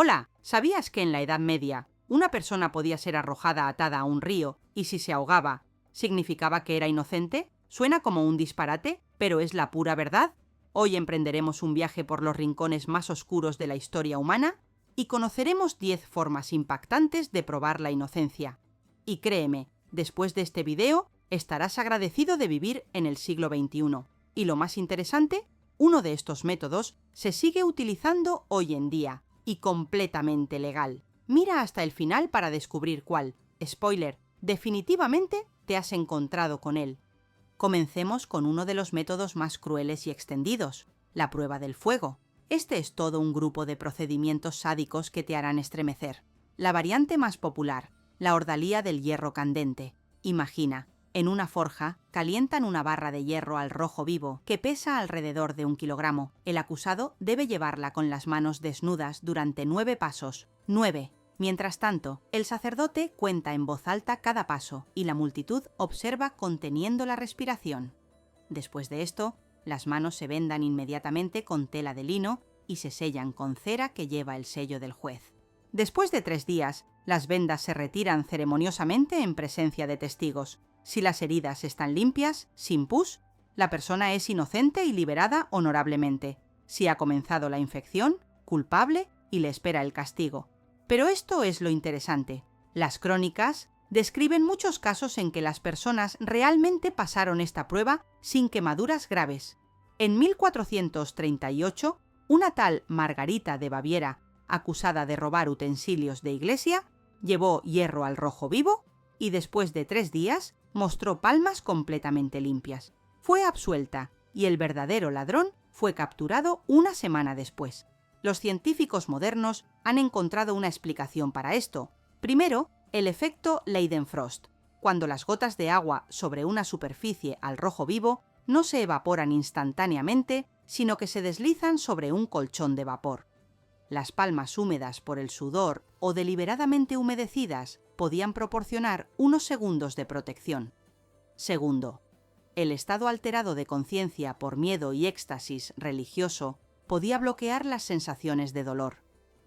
Hola, ¿sabías que en la Edad Media una persona podía ser arrojada atada a un río y si se ahogaba, significaba que era inocente? Suena como un disparate, pero es la pura verdad. Hoy emprenderemos un viaje por los rincones más oscuros de la historia humana y conoceremos 10 formas impactantes de probar la inocencia. Y créeme, después de este video, estarás agradecido de vivir en el siglo XXI. Y lo más interesante, uno de estos métodos se sigue utilizando hoy en día, y completamente legal. Mira hasta el final para descubrir cuál. Spoiler, definitivamente te has encontrado con él. Comencemos con uno de los métodos más crueles y extendidos, la prueba del fuego. Este es todo un grupo de procedimientos sádicos que te harán estremecer. La variante más popular, la ordalía del hierro candente. Imagina, en una forja, calientan una barra de hierro al rojo vivo que pesa alrededor de 1 kilogramo. El acusado debe llevarla con las manos desnudas durante 9 pasos. 9. Mientras tanto, el sacerdote cuenta en voz alta cada paso y la multitud observa conteniendo la respiración. Después de esto, las manos se vendan inmediatamente con tela de lino y se sellan con cera que lleva el sello del juez. Después de 3 días, las vendas se retiran ceremoniosamente en presencia de testigos. Si las heridas están limpias, sin pus, la persona es inocente y liberada honorablemente. Si ha comenzado la infección, culpable y le espera el castigo. Pero esto es lo interesante. Las crónicas describen muchos casos en que las personas realmente pasaron esta prueba sin quemaduras graves. En 1438, una tal Margarita de Baviera, acusada de robar utensilios de iglesia, llevó hierro al rojo vivo y después de 3 días mostró palmas completamente limpias. Fue absuelta y el verdadero ladrón fue capturado una semana después. Los científicos modernos han encontrado una explicación para esto. Primero, el efecto Leidenfrost. Cuando las gotas de agua sobre una superficie al rojo vivo no se evaporan instantáneamente, sino que se deslizan sobre un colchón de vapor. Las palmas húmedas por el sudor o deliberadamente humedecidas podían proporcionar unos segundos de protección. Segundo, el estado alterado de conciencia por miedo y éxtasis religioso podía bloquear las sensaciones de dolor.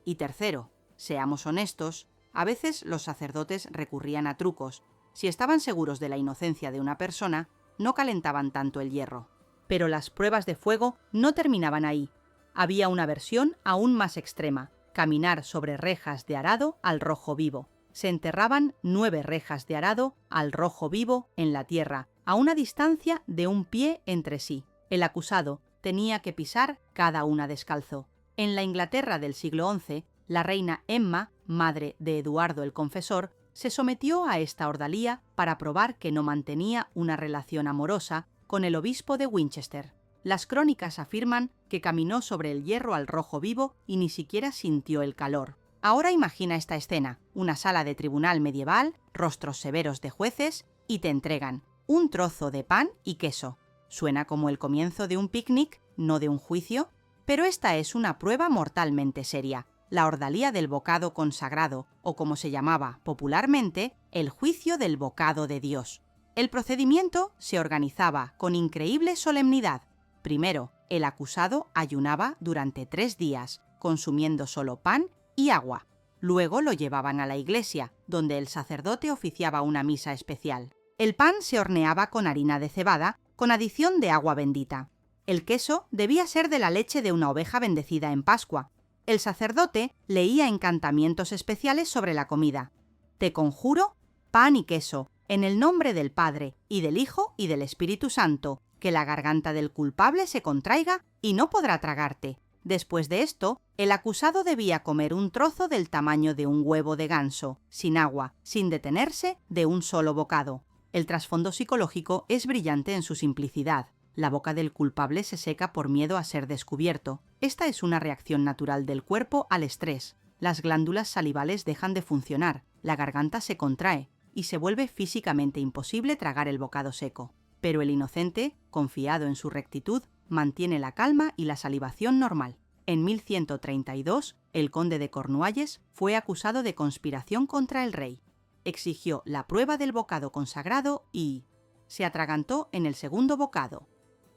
Y tercero, seamos honestos, a veces los sacerdotes recurrían a trucos. Si estaban seguros de la inocencia de una persona, no calentaban tanto el hierro. Pero las pruebas de fuego no terminaban ahí. Había una versión aún más extrema, caminar sobre rejas de arado al rojo vivo. Se enterraban 9 rejas de arado al rojo vivo en la tierra, a una distancia de 1 pie entre sí. El acusado tenía que pisar cada una descalzo. En la Inglaterra del siglo XI, la reina Emma, madre de Eduardo el Confesor, se sometió a esta ordalía para probar que no mantenía una relación amorosa con el obispo de Winchester. Las crónicas afirman que caminó sobre el hierro al rojo vivo y ni siquiera sintió el calor. Ahora imagina esta escena, una sala de tribunal medieval, rostros severos de jueces, y te entregan un trozo de pan y queso. Suena como el comienzo de un picnic, no de un juicio, pero esta es una prueba mortalmente seria, la ordalía del bocado consagrado, o como se llamaba popularmente, el juicio del bocado de Dios. El procedimiento se organizaba con increíble solemnidad. Primero, el acusado ayunaba durante 3 días, consumiendo solo pan y agua. Luego lo llevaban a la iglesia, donde el sacerdote oficiaba una misa especial. El pan se horneaba con harina de cebada, con adición de agua bendita. El queso debía ser de la leche de una oveja bendecida en Pascua. El sacerdote leía encantamientos especiales sobre la comida. Te conjuro pan y queso, en el nombre del Padre, y del Hijo, y del Espíritu Santo, que la garganta del culpable se contraiga y no podrá tragarte. Después de esto, el acusado debía comer un trozo del tamaño de un huevo de ganso, sin agua, sin detenerse, de un solo bocado. El trasfondo psicológico es brillante en su simplicidad. La boca del culpable se seca por miedo a ser descubierto. Esta es una reacción natural del cuerpo al estrés. Las glándulas salivales dejan de funcionar, la garganta se contrae y se vuelve físicamente imposible tragar el bocado seco. Pero el inocente, confiado en su rectitud, mantiene la calma y la salivación normal. En 1132, el conde de Cornualles fue acusado de conspiración contra el rey. Exigió la prueba del bocado consagrado y se atragantó en el segundo bocado.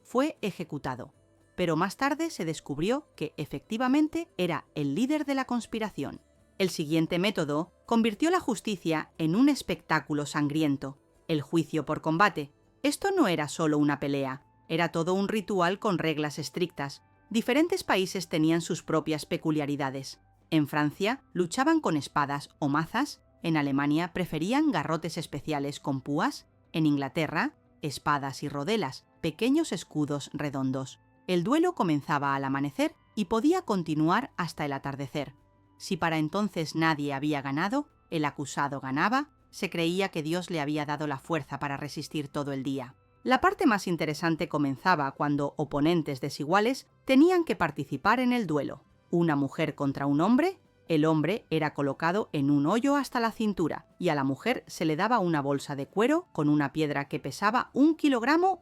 Fue ejecutado. pero más tarde se descubrió que efectivamente era el líder de la conspiración. El siguiente método convirtió la justicia en un espectáculo sangriento, el juicio por combate. Esto no era solo una pelea, era todo un ritual con reglas estrictas. Diferentes países tenían sus propias peculiaridades. En Francia luchaban con espadas o mazas, en Alemania preferían garrotes especiales con púas, en Inglaterra, espadas y rodelas, pequeños escudos redondos. El duelo comenzaba al amanecer y podía continuar hasta el atardecer. Si para entonces nadie había ganado, el acusado ganaba, se creía que Dios le había dado la fuerza para resistir todo el día. La parte más interesante comenzaba cuando oponentes desiguales tenían que participar en el duelo. Una mujer contra un hombre, el hombre era colocado en un hoyo hasta la cintura y a la mujer se le daba una bolsa de cuero con una piedra que pesaba 1,5 kilogramos,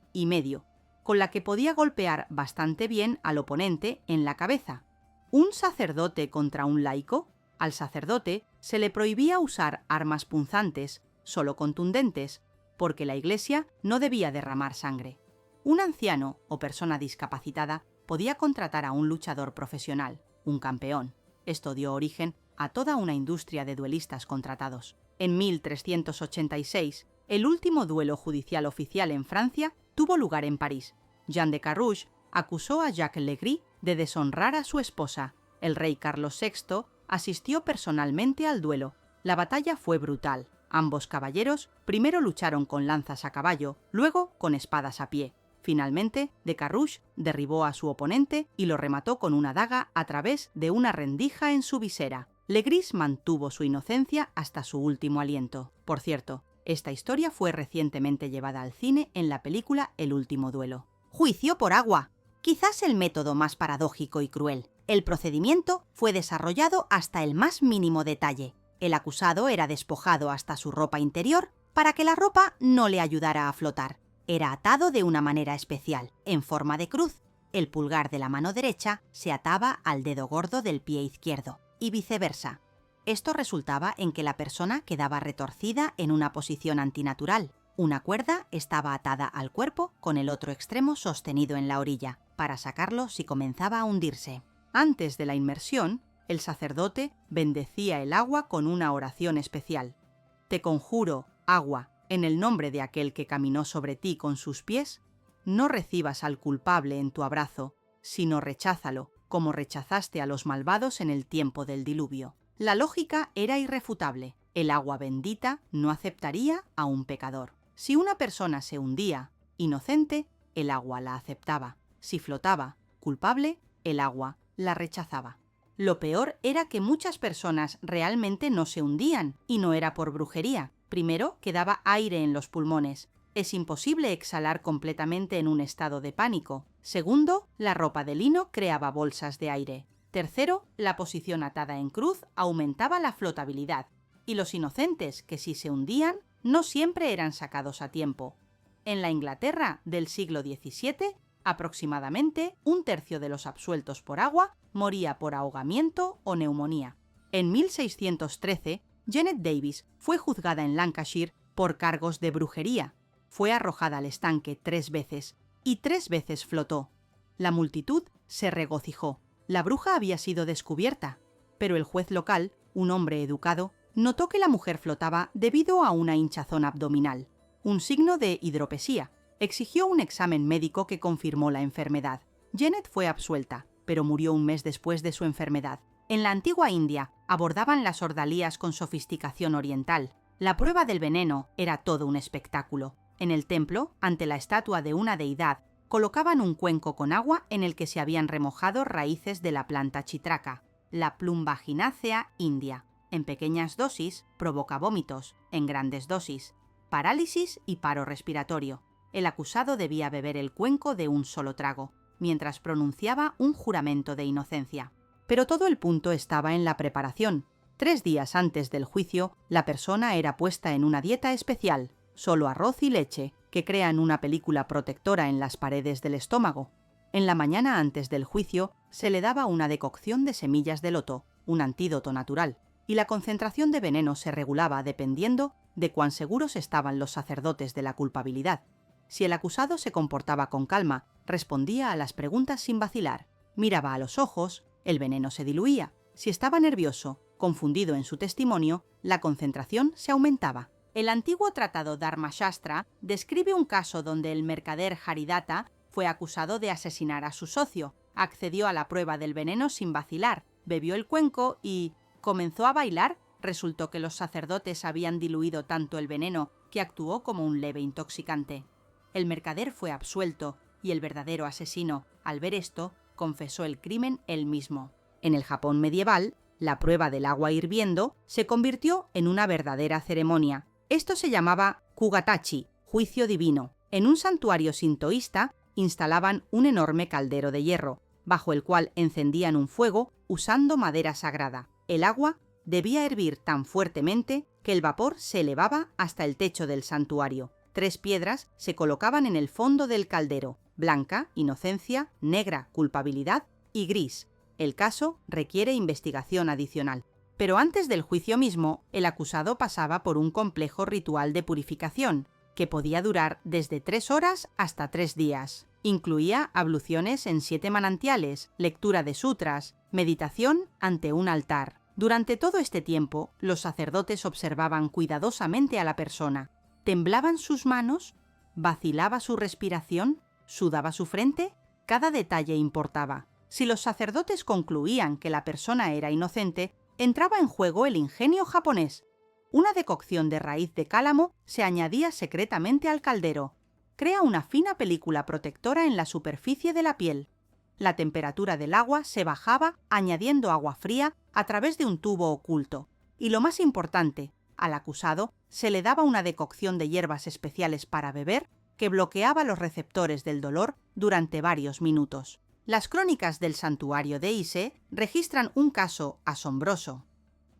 con la que podía golpear bastante bien al oponente en la cabeza. ¿Un sacerdote contra un laico? Al sacerdote se le prohibía usar armas punzantes, solo contundentes, porque la Iglesia no debía derramar sangre. Un anciano o persona discapacitada podía contratar a un luchador profesional, un campeón. Esto dio origen a toda una industria de duelistas contratados. En 1386, el último duelo judicial oficial en Francia tuvo lugar en París. Jean de Carrouges acusó a Jacques Legris de deshonrar a su esposa. El rey Carlos VI asistió personalmente al duelo. La batalla fue brutal. Ambos caballeros primero lucharon con lanzas a caballo, luego con espadas a pie. Finalmente, de Carrouges derribó a su oponente y lo remató con una daga a través de una rendija en su visera. Legris mantuvo su inocencia hasta su último aliento. Por cierto, esta historia fue recientemente llevada al cine en la película El último duelo. Juicio por agua. Quizás el método más paradójico y cruel. El procedimiento fue desarrollado hasta el más mínimo detalle. El acusado era despojado hasta su ropa interior para que la ropa no le ayudara a flotar. Era atado de una manera especial, en forma de cruz. El pulgar de la mano derecha se ataba al dedo gordo del pie izquierdo, y viceversa. Esto resultaba en que la persona quedaba retorcida en una posición antinatural. Una cuerda estaba atada al cuerpo con el otro extremo sostenido en la orilla, para sacarlo si comenzaba a hundirse. Antes de la inmersión, el sacerdote bendecía el agua con una oración especial. Te conjuro, agua, en el nombre de aquel que caminó sobre ti con sus pies, no recibas al culpable en tu abrazo, sino recházalo, como rechazaste a los malvados en el tiempo del diluvio. La lógica era irrefutable. El agua bendita no aceptaría a un pecador. Si una persona se hundía, inocente, el agua la aceptaba. Si flotaba, culpable, el agua la rechazaba. Lo peor era que muchas personas realmente no se hundían, y no era por brujería. Primero, quedaba aire en los pulmones. Es imposible exhalar completamente en un estado de pánico. Segundo, la ropa de lino creaba bolsas de aire. Tercero, la posición atada en cruz aumentaba la flotabilidad. Y los inocentes, que sí se hundían, no siempre eran sacados a tiempo. En la Inglaterra del siglo XVII, aproximadamente 1/3 de los absueltos por agua moría por ahogamiento o neumonía. En 1613, Janet Davis fue juzgada en Lancashire por cargos de brujería. Fue arrojada al estanque 3 veces y 3 veces flotó. La multitud se regocijó. La bruja había sido descubierta, pero el juez local, un hombre educado, notó que la mujer flotaba debido a una hinchazón abdominal, un signo de hidropesía. Exigió un examen médico que confirmó la enfermedad. Janet fue absuelta, pero murió un mes después de su enfermedad. En la antigua India abordaban las ordalías con sofisticación oriental. La prueba del veneno era todo un espectáculo. En el templo, ante la estatua de una deidad, colocaban un cuenco con agua en el que se habían remojado raíces de la planta chitraca, la Plumbaginacea india. En pequeñas dosis provoca vómitos, en grandes dosis, parálisis y paro respiratorio. El acusado debía beber el cuenco de un solo trago, mientras pronunciaba un juramento de inocencia. Pero todo el punto estaba en la preparación. 3 días antes del juicio, la persona era puesta en una dieta especial, solo arroz y leche, que crean una película protectora en las paredes del estómago. En la mañana antes del juicio, se le daba una decocción de semillas de loto, un antídoto natural, y la concentración de veneno se regulaba dependiendo de cuán seguros estaban los sacerdotes de la culpabilidad. Si el acusado se comportaba con calma, respondía a las preguntas sin vacilar, miraba a los ojos, el veneno se diluía. Si estaba nervioso, confundido en su testimonio, la concentración se aumentaba. El antiguo tratado Dharmashastra describe un caso donde el mercader Haridata fue acusado de asesinar a su socio, accedió a la prueba del veneno sin vacilar, bebió el cuenco y comenzó a bailar. Resultó que los sacerdotes habían diluido tanto el veneno que actuó como un leve intoxicante. El mercader fue absuelto y el verdadero asesino, al ver esto, confesó el crimen él mismo. En el Japón medieval, la prueba del agua hirviendo se convirtió en una verdadera ceremonia. Esto se llamaba Kugatachi, juicio divino. En un santuario sintoísta instalaban un enorme caldero de hierro, bajo el cual encendían un fuego usando madera sagrada. El agua debía hervir tan fuertemente que el vapor se elevaba hasta el techo del santuario. 3 piedras se colocaban en el fondo del caldero: blanca, inocencia; negra, culpabilidad; y gris, el caso requiere investigación adicional. Pero antes del juicio mismo, el acusado pasaba por un complejo ritual de purificación, que podía durar desde 3 horas hasta 3 días. Incluía abluciones en 7 manantiales, lectura de sutras, meditación ante un altar. Durante todo este tiempo, los sacerdotes observaban cuidadosamente a la persona. ¿Temblaban sus manos? ¿Vacilaba su respiración? ¿Sudaba su frente? Cada detalle importaba. Si los sacerdotes concluían que la persona era inocente, entraba en juego el ingenio japonés. Una decocción de raíz de cálamo se añadía secretamente al caldero. Crea una fina película protectora en la superficie de la piel. La temperatura del agua se bajaba añadiendo agua fría a través de un tubo oculto. Y lo más importante, al acusado se le daba una decocción de hierbas especiales para beber que bloqueaba los receptores del dolor durante varios minutos. Las crónicas del santuario de Ise registran un caso asombroso.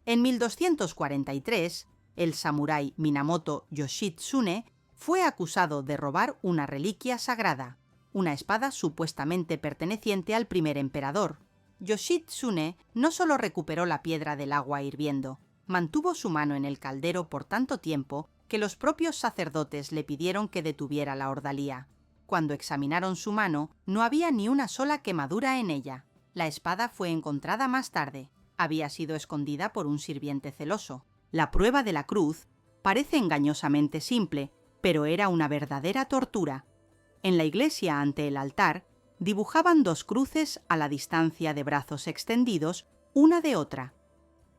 En 1243, el samurái Minamoto Yoshitsune fue acusado de robar una reliquia sagrada, una espada supuestamente perteneciente al primer emperador. Yoshitsune no solo recuperó la piedra del agua hirviendo, mantuvo su mano en el caldero por tanto tiempo que los propios sacerdotes le pidieron que detuviera la ordalía. Cuando examinaron su mano, no había ni una sola quemadura en ella. La espada fue encontrada más tarde. Había sido escondida por un sirviente celoso. La prueba de la cruz parece engañosamente simple, pero era una verdadera tortura. En la iglesia ante el altar, dibujaban 2 cruces a la distancia de brazos extendidos, una de otra.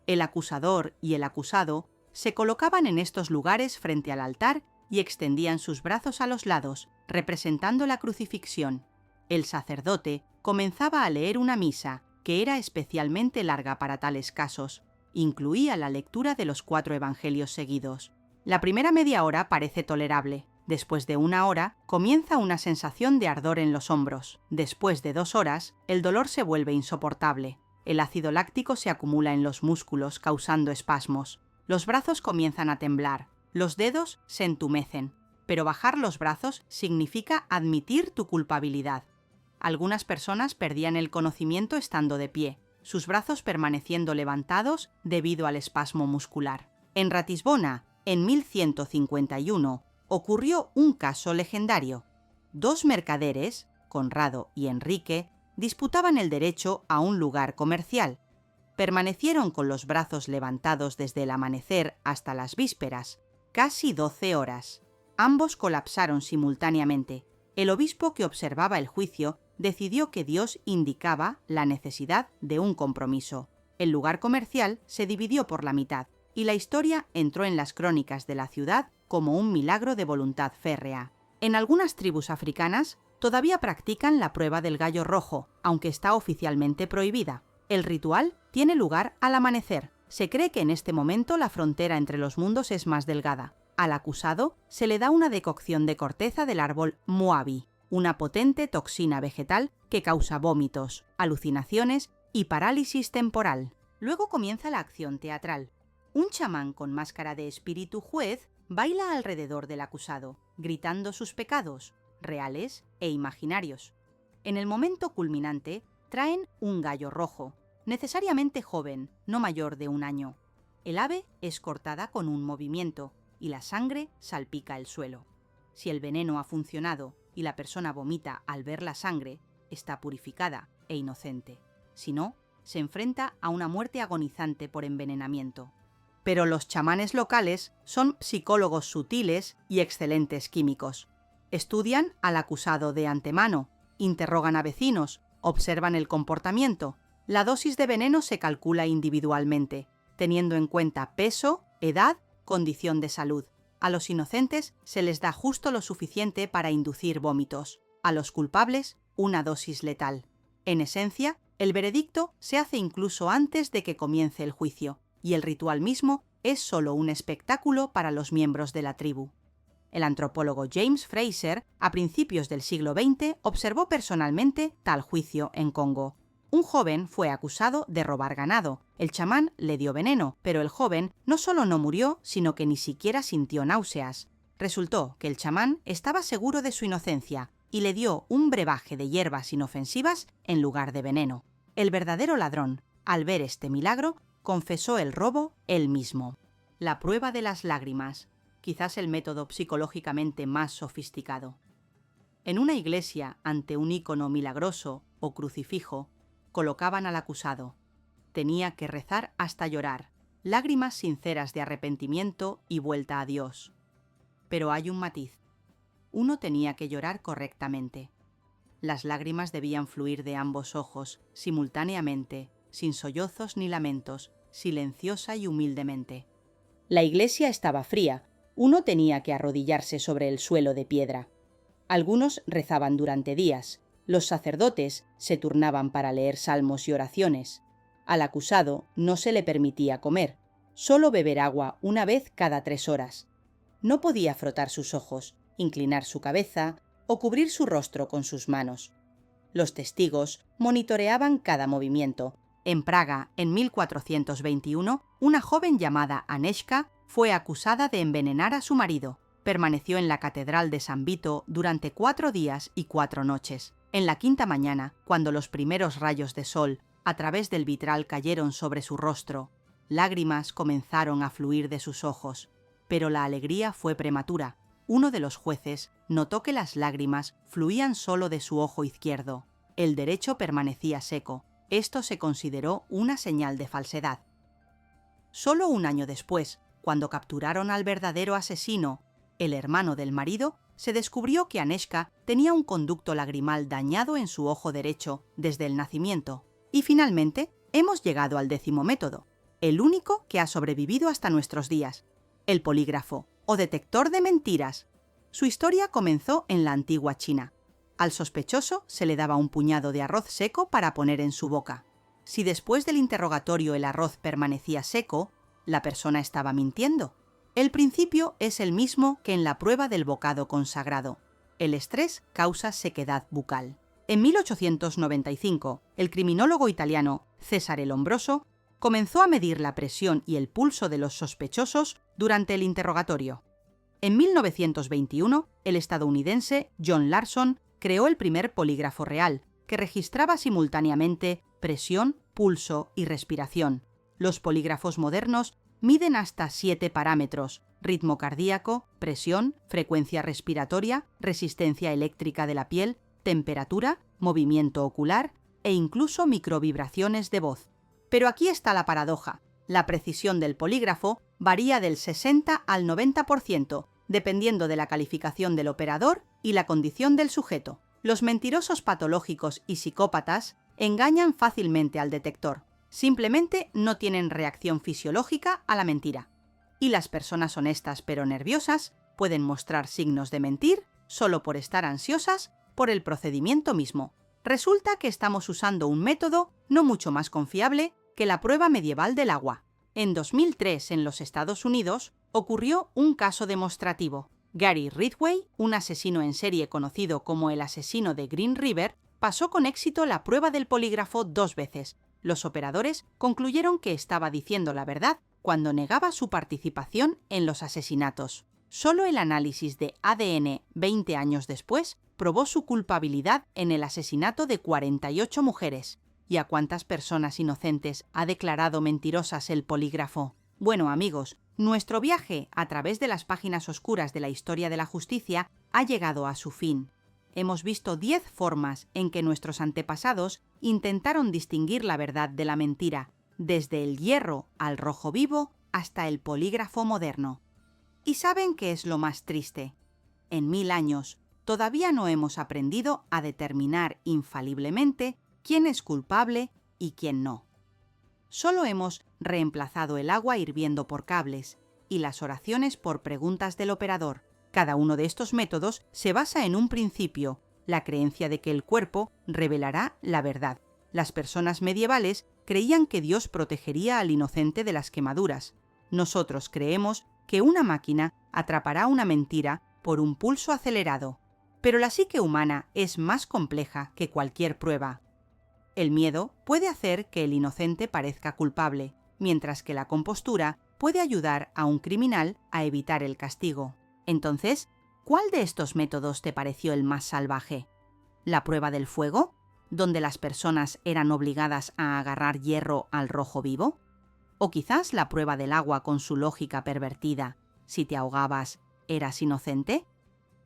El acusador y el acusado se colocaban en estos lugares frente al altar y extendían sus brazos a los lados, representando la crucifixión. El sacerdote comenzaba a leer una misa, que era especialmente larga para tales casos. Incluía la lectura de los 4 evangelios seguidos. La primera media hora parece tolerable. Después de 1 hora, comienza una sensación de ardor en los hombros. Después de 2 horas, el dolor se vuelve insoportable. El ácido láctico se acumula en los músculos, causando espasmos. Los brazos comienzan a temblar. Los dedos se entumecen. Pero bajar los brazos significa admitir tu culpabilidad. Algunas personas perdían el conocimiento estando de pie, sus brazos permaneciendo levantados debido al espasmo muscular. En Ratisbona, en 1151, ocurrió un caso legendario. 2 mercaderes, Conrado y Enrique, disputaban el derecho a un lugar comercial. Permanecieron con los brazos levantados desde el amanecer hasta las vísperas, casi 12 horas. Ambos colapsaron simultáneamente. El obispo que observaba el juicio decidió que Dios indicaba la necesidad de un compromiso. El lugar comercial se dividió por la mitad, y la historia entró en las crónicas de la ciudad como un milagro de voluntad férrea. En algunas tribus africanas todavía practican la prueba del gallo rojo, aunque está oficialmente prohibida. El ritual tiene lugar al amanecer. Se cree que en este momento la frontera entre los mundos es más delgada. Al acusado se le da una decocción de corteza del árbol muabi, una potente toxina vegetal que causa vómitos, alucinaciones y parálisis temporal. Luego comienza la acción teatral. Un chamán con máscara de espíritu juez baila alrededor del acusado, gritando sus pecados, reales e imaginarios. En el momento culminante, traen un gallo rojo, necesariamente joven, no mayor de 1 año. El ave es cortada con un movimiento y la sangre salpica el suelo. Si el veneno ha funcionado y la persona vomita al ver la sangre, está purificada e inocente. Si no, se enfrenta a una muerte agonizante por envenenamiento. Pero los chamanes locales son psicólogos sutiles y excelentes químicos. Estudian al acusado de antemano, interrogan a vecinos, observan el comportamiento. La dosis de veneno se calcula individualmente, teniendo en cuenta peso, edad, condición de salud. A los inocentes se les da justo lo suficiente para inducir vómitos. A los culpables, una dosis letal. En esencia, el veredicto se hace incluso antes de que comience el juicio, y el ritual mismo es solo un espectáculo para los miembros de la tribu. El antropólogo James Fraser, a principios del siglo XX, observó personalmente tal juicio en Congo. Un joven fue acusado de robar ganado. El chamán le dio veneno, pero el joven no solo no murió, sino que ni siquiera sintió náuseas. Resultó que el chamán estaba seguro de su inocencia y le dio un brebaje de hierbas inofensivas en lugar de veneno. El verdadero ladrón, al ver este milagro, confesó el robo él mismo. La prueba de las lágrimas, quizás el método psicológicamente más sofisticado. En una iglesia, ante un ícono milagroso o crucifijo, colocaban al acusado. Tenía que rezar hasta llorar, lágrimas sinceras de arrepentimiento y vuelta a Dios. Pero hay un matiz. Uno tenía que llorar correctamente. Las lágrimas debían fluir de ambos ojos, simultáneamente, sin sollozos ni lamentos, silenciosa y humildemente. La iglesia estaba fría. Uno tenía que arrodillarse sobre el suelo de piedra. Algunos rezaban durante días. Los sacerdotes se turnaban para leer salmos y oraciones. Al acusado no se le permitía comer, solo beber agua una vez cada 3 horas. No podía frotar sus ojos, inclinar su cabeza o cubrir su rostro con sus manos. Los testigos monitoreaban cada movimiento. En Praga, en 1421, una joven llamada Aneška fue acusada de envenenar a su marido. Permaneció en la catedral de San Vito durante 4 días y 4 noches. En la quinta mañana, cuando los primeros rayos de sol a través del vitral cayeron sobre su rostro, lágrimas comenzaron a fluir de sus ojos. Pero la alegría fue prematura. Uno de los jueces notó que las lágrimas fluían solo de su ojo izquierdo. El derecho permanecía seco. Esto se consideró una señal de falsedad. Solo un año después, cuando capturaron al verdadero asesino, el hermano del marido, se descubrió que Aneška tenía un conducto lagrimal dañado en su ojo derecho desde el nacimiento. Y finalmente, hemos llegado al 10º método, el único que ha sobrevivido hasta nuestros días, el polígrafo, o detector de mentiras. Su historia comenzó en la antigua China. Al sospechoso se le daba un puñado de arroz seco para poner en su boca. Si después del interrogatorio el arroz permanecía seco, la persona estaba mintiendo. El principio es el mismo que en la prueba del bocado consagrado. El estrés causa sequedad bucal. En 1895, el criminólogo italiano Cesare Lombroso comenzó a medir la presión y el pulso de los sospechosos durante el interrogatorio. En 1921, el estadounidense John Larson creó el primer polígrafo real, que registraba simultáneamente presión, pulso y respiración. Los polígrafos modernos miden hasta 7 parámetros: ritmo cardíaco, presión, frecuencia respiratoria, resistencia eléctrica de la piel, temperatura, movimiento ocular e incluso microvibraciones de voz. Pero aquí está la paradoja. La precisión del polígrafo varía del 60 al 90%, dependiendo de la calificación del operador y la condición del sujeto. Los mentirosos patológicos y psicópatas engañan fácilmente al detector. Simplemente no tienen reacción fisiológica a la mentira. Y las personas honestas pero nerviosas pueden mostrar signos de mentir solo por estar ansiosas por el procedimiento mismo. Resulta que estamos usando un método no mucho más confiable que la prueba medieval del agua. En 2003, en los Estados Unidos, ocurrió un caso demostrativo. Gary Ridgway, un asesino en serie conocido como el asesino de Green River, pasó con éxito la prueba del polígrafo 2 veces. Los operadores concluyeron que estaba diciendo la verdad cuando negaba su participación en los asesinatos. Solo el análisis de ADN 20 años después probó su culpabilidad en el asesinato de 48 mujeres. ¿Y a cuántas personas inocentes ha declarado mentirosas el polígrafo? Bueno, amigos, Nuestro viaje a través de las páginas oscuras de la historia de la justicia ha llegado a su fin. Hemos visto 10 formas en que nuestros antepasados intentaron distinguir la verdad de la mentira, desde el hierro al rojo vivo hasta el polígrafo moderno. ¿Y saben qué es lo más triste? En 1000 años, todavía no hemos aprendido a determinar infaliblemente quién es culpable y quién no. Solo hemos reemplazado el agua hirviendo por cables y las oraciones por preguntas del operador. Cada uno de estos métodos se basa en un principio, la creencia de que el cuerpo revelará la verdad. Las personas medievales creían que Dios protegería al inocente de las quemaduras. Nosotros creemos que una máquina atrapará una mentira por un pulso acelerado. Pero la psique humana es más compleja que cualquier prueba. El miedo puede hacer que el inocente parezca culpable, mientras que la compostura puede ayudar a un criminal a evitar el castigo. Entonces, ¿cuál de estos métodos te pareció el más salvaje? ¿La prueba del fuego, donde las personas eran obligadas a agarrar hierro al rojo vivo? ¿O quizás la prueba del agua con su lógica pervertida? Si te ahogabas, ¿eras inocente?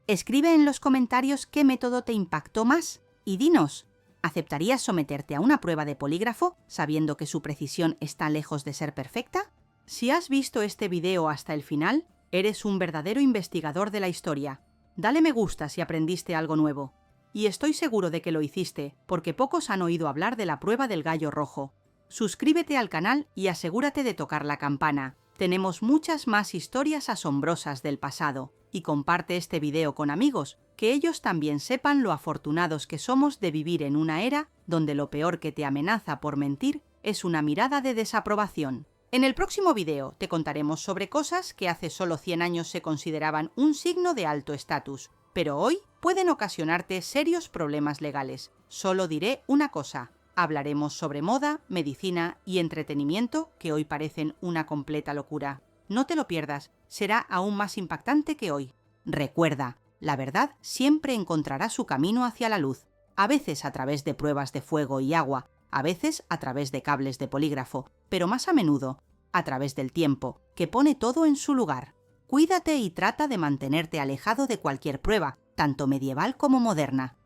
Escribe en los comentarios qué método te impactó más y dinos, ¿aceptarías someterte a una prueba de polígrafo sabiendo que su precisión está lejos de ser perfecta? Si has visto este video hasta el final, eres un verdadero investigador de la historia. Dale me gusta si aprendiste algo nuevo. Y estoy seguro de que lo hiciste, porque pocos han oído hablar de la prueba del gallo rojo. Suscríbete al canal y asegúrate de tocar la campana. Tenemos muchas más historias asombrosas del pasado. Y comparte este video con amigos, que ellos también sepan lo afortunados que somos de vivir en una era donde lo peor que te amenaza por mentir es una mirada de desaprobación. En el próximo video te contaremos sobre cosas que hace solo 100 años se consideraban un signo de alto estatus, pero hoy pueden ocasionarte serios problemas legales. Solo diré una cosa: hablaremos sobre moda, medicina y entretenimiento que hoy parecen una completa locura. No te lo pierdas, será aún más impactante que hoy. Recuerda, la verdad siempre encontrará su camino hacia la luz, a veces a través de pruebas de fuego y agua, a veces a través de cables de polígrafo, pero más a menudo a través del tiempo, que pone todo en su lugar. Cuídate y trata de mantenerte alejado de cualquier prueba, tanto medieval como moderna.